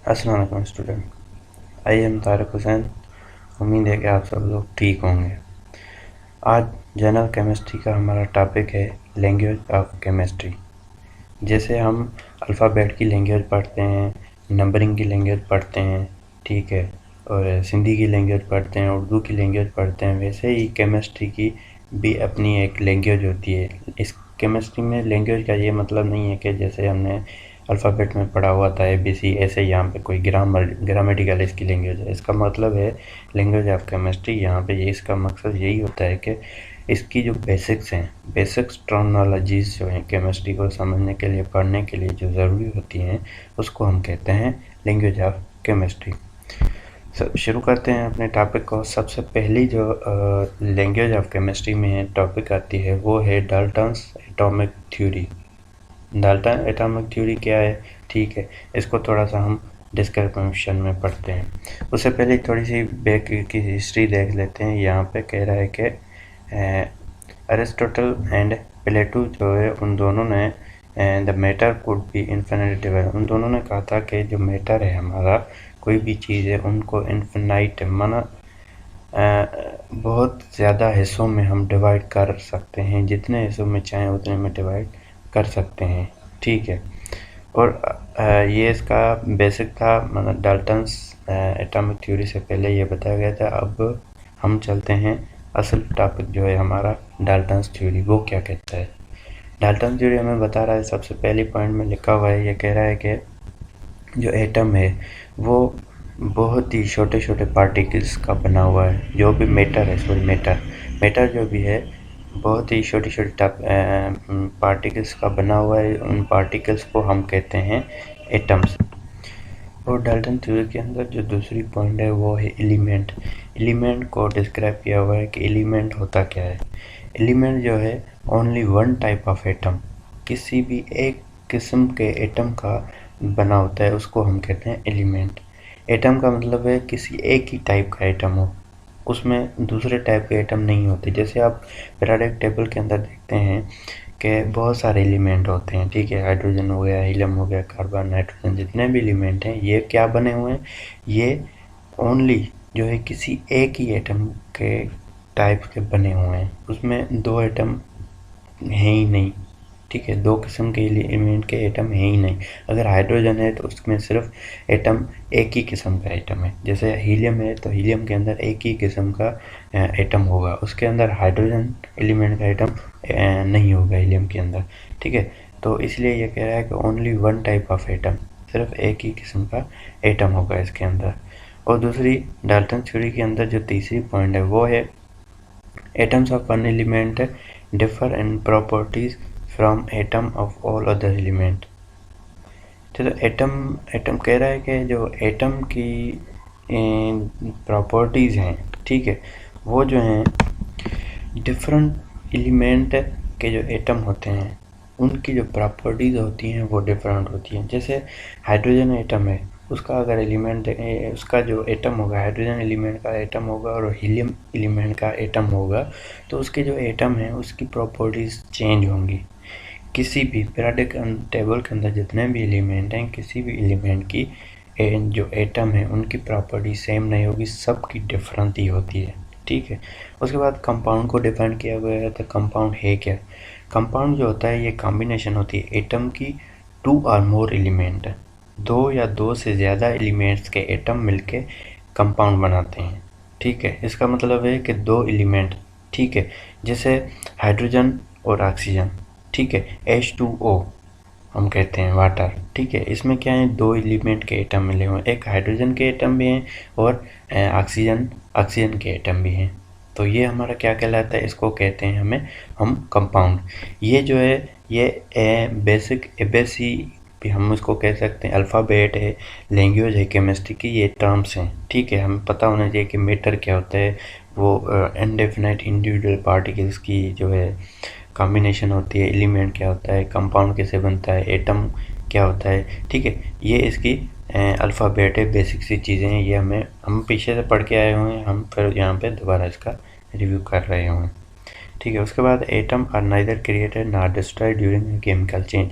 अस्सलाम वालेकुम student. I am Tariq Hussain. उम्मीद है कि आप सब लोग ठीक होंगे। आज जनरल केमिस्ट्री का हमारा टॉपिक है लैंग्वेज ऑफ केमिस्ट्री। जैसे हम अल्फ़ाबेट की लैंग्वेज पढ़ते हैं, नंबरिंग की लैंग्वेज पढ़ते हैं, ठीक है, और सिंधी की लैंग्वेज पढ़ते हैं, उर्दू की लैंग्वेज पढ़ते हैं, वैसे ही केमिस्ट्री की भी अपनी एक लैंग्वेज होती है। इस केमिस्ट्री में लैंग्वेज का ये मतलब नहीं है कि जैसे हमने अल्फ़ाबेट में पढ़ा हुआ था ABC, ऐसे यहाँ पे कोई ग्रामेटिकल इसकी लैंग्वेज है। इसका मतलब है लैंग्वेज ऑफ केमिस्ट्री। यहाँ पे ये इसका मकसद यही होता है कि इसकी जो बेसिक्स हैं, बेसिक्स टर्मिनोलॉजीज़ जो हैं केमिस्ट्री को समझने के लिए, पढ़ने के लिए जो ज़रूरी होती हैं, उसको हम कहते हैं लैंग्वेज ऑफ केमिस्ट्री। शुरू करते हैं अपने टॉपिक को। सबसे पहली जो लैंग्वेज ऑफ केमिस्ट्री में टॉपिक आती है वो है Dalton's atomic theory. Dalton atomic theory क्या है, ठीक है, इसको थोड़ा सा हम डिस्क्रिप्शन में पढ़ते हैं। उससे पहले थोड़ी सी बैक की हिस्ट्री देख लेते हैं। यहाँ पे कह रहा है कि अरिस्टोटल एंड प्लेटो जो है, उन दोनों ने the matter could be infinite divide, उन दोनों ने कहा था कि जो मैटर है हमारा, कोई भी चीज़ है, उनको इन्फिनाइट माना बहुत ज़्यादा हिस्सों में हम डिवाइड कर सकते हैं, जितने हिस्सों में चाहें उतने में डिवाइड कर सकते हैं, ठीक है। और ये इसका बेसिक था, मतलब डाल्टन्स एटॉमिक थ्योरी से पहले ये बताया गया था। अब हम चलते हैं असल टॉपिक जो है हमारा, डाल्टन्स थ्योरी वो क्या कहता है। डाल्टन थ्योरी हमें बता रहा है, सबसे पहली पॉइंट में लिखा हुआ है, ये कह रहा है कि जो एटम है वो बहुत ही छोटे छोटे पार्टिकल्स का बना हुआ है। जो भी मैटर है, मैटर जो भी है बहुत ही छोटी छोटी पार्टिकल्स का बना हुआ है। उन पार्टिकल्स को हम कहते हैं एटम्स। और डाल्टन थ्योरी के अंदर जो दूसरी पॉइंट है वो है एलिमेंट। एलिमेंट को डिस्क्राइब किया हुआ है कि एलिमेंट होता क्या है। एलिमेंट जो है only one type of atom, किसी भी एक किस्म के एटम का बना होता है, उसको हम कहते हैं एलिमेंट। एटम का मतलब है किसी एक ही टाइप का एटम हो, उसमें दूसरे टाइप के एटम नहीं होते। जैसे आप पीरियोडिक टेबल के अंदर देखते हैं कि बहुत सारे एलिमेंट होते हैं, ठीक है, हाइड्रोजन हो गया, हीलियम हो गया, कार्बन, नाइट्रोजन, जितने भी एलिमेंट हैं ये क्या बने हुए हैं, ये ओनली जो है किसी एक ही एटम के टाइप के बने हुए हैं, उसमें दो एटम हैं ही नहीं, ठीक है, दो किस्म के एलिमेंट के एटम है ही नहीं। अगर हाइड्रोजन है तो उसमें सिर्फ एटम एक ही किस्म का एटम है। जैसे हीलियम है तो हीलियम के अंदर एक ही किस्म का एटम होगा, उसके अंदर हाइड्रोजन एलिमेंट का एटम नहीं होगा हीलियम के अंदर, ठीक है। तो इसलिए ये कह रहा है कि only one type of atom, सिर्फ एक ही किस्म का एटम होगा इसके अंदर। और दूसरी डाल्टन थ्योरी के अंदर जो तीसरी पॉइंट है वो है atoms of one element differ in properties from atom of all other element. तो एटम कह रहा है कि जो एटम की प्रॉपर्टीज़ हैं, ठीक है, वो जो हैं डिफरेंट एलिमेंट के जो एटम होते हैं उनकी जो प्रॉपर्टीज़ होती हैं वो डिफरेंट होती हैं। जैसे हाइड्रोजन एटम है, उसका अगर एलिमेंट उसका जो एटम होगा, हाइड्रोजन एलिमेंट का एटम होगा और हीलियम एलिमेंट का एटम होगा, तो उसके जो एटम हैं उसकी प्रॉपर्टीज़ चेंज होंगी। किसी भी पीरियोडिक टेबल के अंदर जितने भी एलिमेंट हैं, किसी भी एलिमेंट की जो एटम है उनकी प्रॉपर्टी सेम नहीं होगी, सबकी डिफरेंट ही होती है, ठीक है। उसके बाद कंपाउंड को डिफाइन किया गया है। तो कंपाउंड है क्या? कंपाउंड जो होता है ये कॉम्बिनेशन होती है एटम की टू और मोर एलिमेंट, दो या दो से ज़्यादा एलिमेंट्स के एटम मिलके कंपाउंड बनाते हैं, ठीक है। इसका मतलब है कि दो एलिमेंट, ठीक है, जैसे हाइड्रोजन और ऑक्सीजन, ठीक है, H2O हम कहते हैं वाटर, ठीक है। इसमें क्या है, दो एलिमेंट के एटम मिले हुए हैं, एक हाइड्रोजन के एटम भी हैं और ऑक्सीजन के एटम भी हैं। तो ये हमारा क्या कहलाता है, इसको कहते हैं हम कंपाउंड। ये जो है ये बेसिक ABC भी हम इसको कह सकते हैं, अल्फ़ाबेट है, लैंग्वेज है केमिस्ट्री की, ये टर्म्स हैं, ठीक है। हमें पता होना चाहिए कि मैटर क्या होता है, वो इनडेफिनाइट इंडिविजुअल पार्टिकल्स की जो है कॉम्बिनेशन होती है, एलिमेंट क्या होता है, कंपाउंड कैसे बनता है, एटम क्या होता है, ठीक है। ये इसकी अल्फ़ाबेट है, बेसिक सी चीज़ें हैं, ये हम पीछे से पढ़ के आए हुए हैं, हम फिर यहाँ पे दोबारा इसका रिव्यू कर रहे हुए हैं। ठीक है। उसके बाद atom are neither created nor destroyed during chemical change.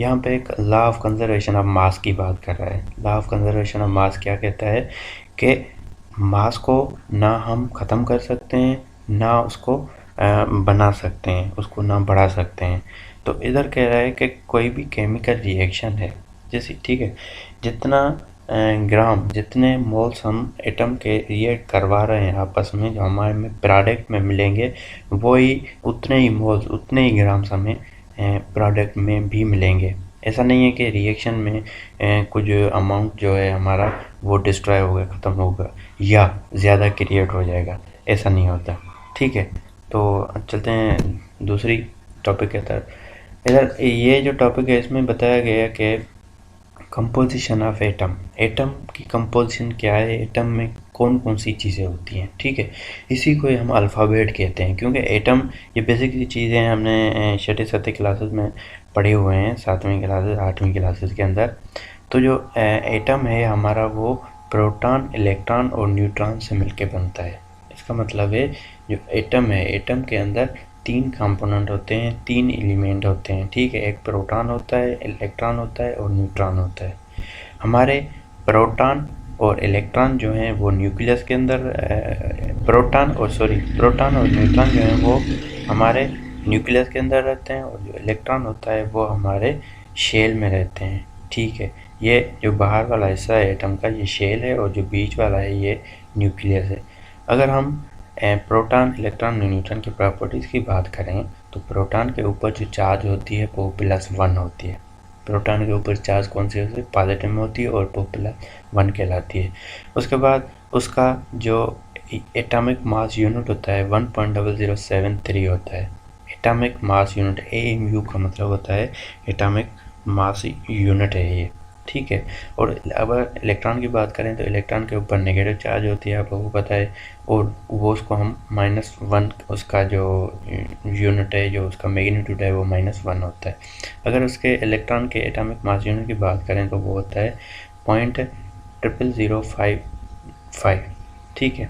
यहाँ पे एक law of conservation of mass की बात कर रहा है। Law of conservation of mass क्या कहता है कि मास को ना हम ख़त्म कर सकते हैं ना उसको बना सकते हैं, उसको ना बढ़ा सकते हैं। तो इधर कह रहा है कि कोई भी केमिकल रिएक्शन है जैसे, ठीक है, जितना ग्राम, जितने मोल्स हम एटम के रिएक्ट करवा रहे हैं आपस में, जो हमारे में प्रोडक्ट में मिलेंगे, वही उतने ही मोल्स, उतने ही ग्राम्स हमें प्रोडक्ट में भी मिलेंगे। ऐसा नहीं है कि रिएक्शन में कुछ अमाउंट जो है हमारा वो डिस्ट्रॉय होगा, ख़त्म होगा या ज़्यादा क्रिएट हो जाएगा, ऐसा नहीं होता। ठीक है, तो चलते हैं दूसरी टॉपिक के तरफ। इधर ये जो टॉपिक है इसमें बताया गया है कि कंपोजिशन ऑफ एटम, एटम की कंपोजिशन क्या है, एटम में कौन कौन सी चीज़ें होती हैं। ठीक है, इसी को हम अल्फ़ाबेट कहते हैं, क्योंकि एटम ये बेसिक चीज़ें हमने छठी सातवीं क्लासेस में पढ़े हुए हैं, 7वीं क्लासेस 8वीं क्लासेस के अंदर। तो जो एटम है हमारा वो प्रोटॉन, इलेक्ट्रॉन और न्यूट्रॉन से मिलके बनता है। इसका मतलब है जो एटम है, एटम के अंदर 3 कंपोनेंट होते हैं, 3 एलिमेंट होते हैं। ठीक है, एक प्रोटॉन होता है, इलेक्ट्रॉन होता है और न्यूट्रॉन होता है। हमारे प्रोटॉन और इलेक्ट्रॉन जो हैं वो न्यूक्लियस के अंदर, प्रोटॉन और न्यूट्रॉन जो हैं वो हमारे न्यूक्लियस के अंदर रहते हैं, और जो इलेक्ट्रॉन होता है वो हमारे शेल में रहते हैं। ठीक है, ये जो बाहर वाला हिस्सा है एटम का ये शेल है, और जो बीच वाला है ये न्यूक्लियस है। अगर हम प्रोटॉन, इलेक्ट्रॉन और न्यूट्रॉन की प्रॉपर्टीज़ की बात करें तो प्रोटॉन के ऊपर जो चार्ज होती है वो +1 होती है। प्रोटॉन के ऊपर चार्ज कौन सी होती है, पॉजिटिव में होती है, और वो +1 कहलाती है। उसके बाद उसका जो एटॉमिक मास यूनिट होता है 1.0073 होता है। एटॉमिक मास यूनिट, AMU का मतलब होता है एटॉमिक मास यूनिट है ये। ठीक है, और अगर इलेक्ट्रॉन की बात करें तो इलेक्ट्रॉन के ऊपर नेगेटिव चार्ज होती है, आप लोगों को पता है, और वो उसको हम -1, उसका जो यूनिट है, जो उसका मैग्नीट्यूड है वो -1 होता है। अगर उसके इलेक्ट्रॉन के एटॉमिक मास यूनिट की बात करें तो वो होता है 0.00055। ठीक है,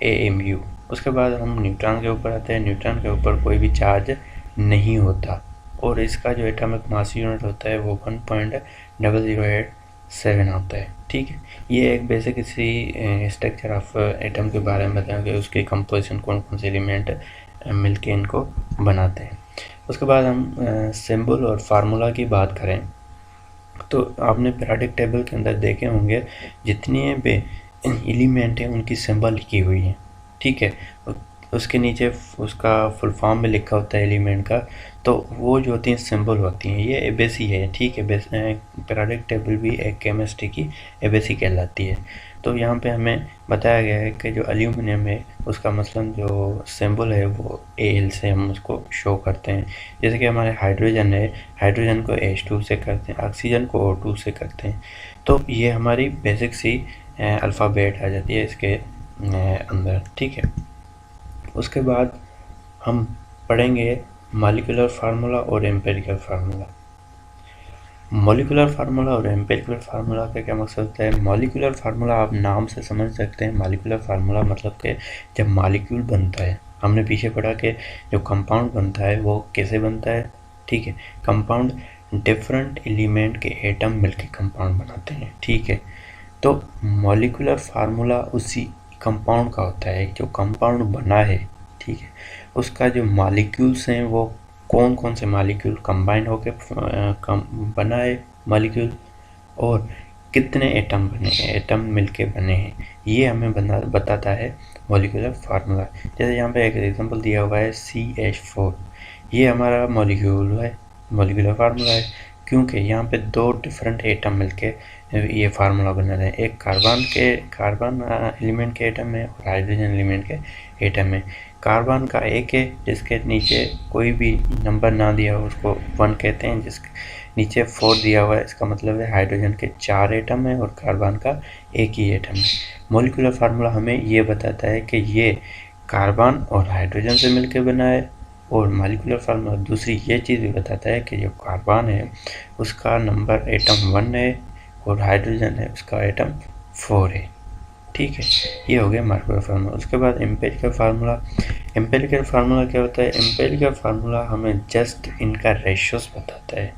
AMU। उसके बाद हम न्यूट्रॉन के ऊपर आते हैं। न्यूट्रॉन के ऊपर कोई भी चार्ज नहीं होता, और इसका जो एटॉमिक मास यूनिट होता है वो 1.0087 होता है। ठीक है, ये एक बेसिक सी स्ट्रक्चर ऑफ एटम के बारे में बताएंगे, उसके कंपोजिशन कौन कौन से एलिमेंट मिलके इनको बनाते हैं। उसके बाद हम सिंबल और फार्मूला की बात करें तो आपने पीरियोडिक टेबल के अंदर देखे होंगे जितने भी एलिमेंट हैं उनकी सिंबल लिखी हुई है। ठीक है, उसके नीचे उसका फुल फॉर्म में लिखा होता है एलिमेंट का, तो वो जो होती हैं सिंबल होती हैं, ये एबीसी है। ठीक है, पीरियोडिक टेबल भी एक केमिस्ट्री की एबीसी कहलाती है। तो यहाँ पे हमें बताया गया है कि जो एल्यूमिनियम है उसका मसलन जो सिंबल है वो Al से हम उसको शो करते हैं। जैसे कि हमारे हाइड्रोजन है, हाइड्रोजन को H2 से करते हैं, ऑक्सीजन को O2 से करते हैं। तो ये हमारी बेसिक सी अल्फ़ाबेट आ जाती है इसके अंदर। ठीक है, उसके बाद हम पढ़ेंगे मॉलिक्यूलर फार्मूला और एम्पिरिकल फार्मूला। मॉलिक्यूलर फार्मूला और एम्पिरिकल फार्मूला का क्या मकसद होता है। मॉलिक्यूलर फार्मूला आप नाम से समझ सकते हैं। मॉलिक्यूलर फार्मूला मतलब कि जब मॉलिक्यूल बनता है, हमने पीछे पढ़ा कि जो कंपाउंड बनता है वो कैसे बनता है। ठीक है, कंपाउंड डिफरेंट एलिमेंट के एटम मिलके कंपाउंड बनाते हैं। ठीक है, तो मॉलिक्यूलर फार्मूला उसी कंपाउंड का होता है जो कंपाउंड बना है। ठीक है, उसका जो मॉलिक्यूल्स हैं वो कौन कौन से मॉलिक्यूल कंबाइन होकर बना है मॉलिक्यूल, और कितने एटम बने हैं, एटम मिलके बने हैं, ये हमें बताता है मॉलिक्यूलर फार्मूला। जैसे यहाँ पे एक एग्जांपल दिया हुआ है CH4, ये हमारा मॉलिक्यूल है, मॉलिक्यूलर फार्मूला है, क्योंकि यहाँ पे 2 डिफरेंट एटम मिलके ये फार्मूला बना रहे हैं। एक कार्बन एलिमेंट के एटम है और हाइड्रोजन एलिमेंट के एटम है। कार्बन का एक है जिसके नीचे कोई भी नंबर ना दिया हो उसको 1 कहते हैं, जिसके नीचे 4 दिया हुआ है इसका मतलब है हाइड्रोजन के 4 एटम है और कार्बन का एक ही एटम है। मॉलिक्यूलर फार्मूला हमें ये बताता है कि ये कार्बन और हाइड्रोजन से मिलकर बना है, और मॉलिक्यूलर फार्मूला दूसरी ये चीज़ भी बताता है कि जो कार्बन है उसका नंबर एटम 1 है और हाइड्रोजन है उसका एटम 4 है। ठीक है, ये हो गया मार्कोव फार्मूला। उसके बाद एम्पिरिकल फार्मूला। एम्पिरिकल फार्मूला क्या होता है? एम्पिरिकल फार्मूला हमें जस्ट इनका रेशियोज बताता है,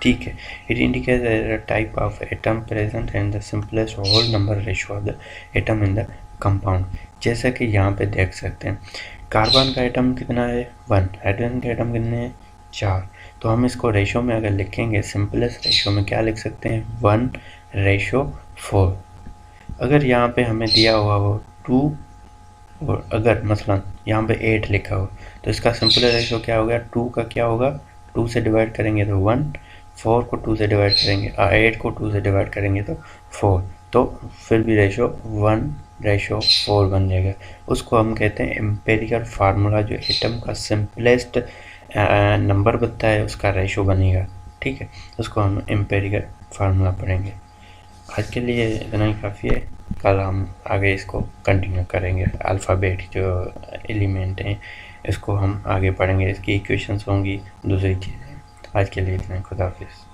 ठीक है। It indicates the type of atom present and the simplest whole number ratio of the atom in the compound. जैसा कि यहाँ पे देख सकते हैं, कार्बन का एटम कितना है 1, हाइड्रोजन का एटम कितने हैं 4। तो हम इसको रेशियो में अगर लिखेंगे, सिंपलेस्ट रेशियो में क्या लिख सकते हैं 1:4। अगर यहाँ पे हमें दिया हुआ हो 2 और अगर मसलन यहाँ पे 8 लिखा हो, तो इसका सिंपल रेशियो क्या होगा? 2 का क्या होगा? 2 से डिवाइड करेंगे तो 1, 4 को 2 से डिवाइड करेंगे, 8 को 2 से डिवाइड करेंगे तो 4, तो फिर भी रेशियो 1:4 बन जाएगा। उसको हम कहते हैं एम्पेरिकल फार्मूला, जो एटम का सिंपलेस्ट नंबर बनता है उसका रेशियो बनेगा, ठीक है। उसको हम एम्पेरिकल फार्मूला पढ़ेंगे। आज के लिए इतना ही काफ़ी है, कल हम आगे इसको कंटिन्यू करेंगे। अल्फ़ाबेट जो एलिमेंट हैं इसको हम आगे पढ़ेंगे, इसकी इक्वेशंस होंगी, दूसरी चीज़ें। आज के लिए इतना ही, खुदा हाफिज़।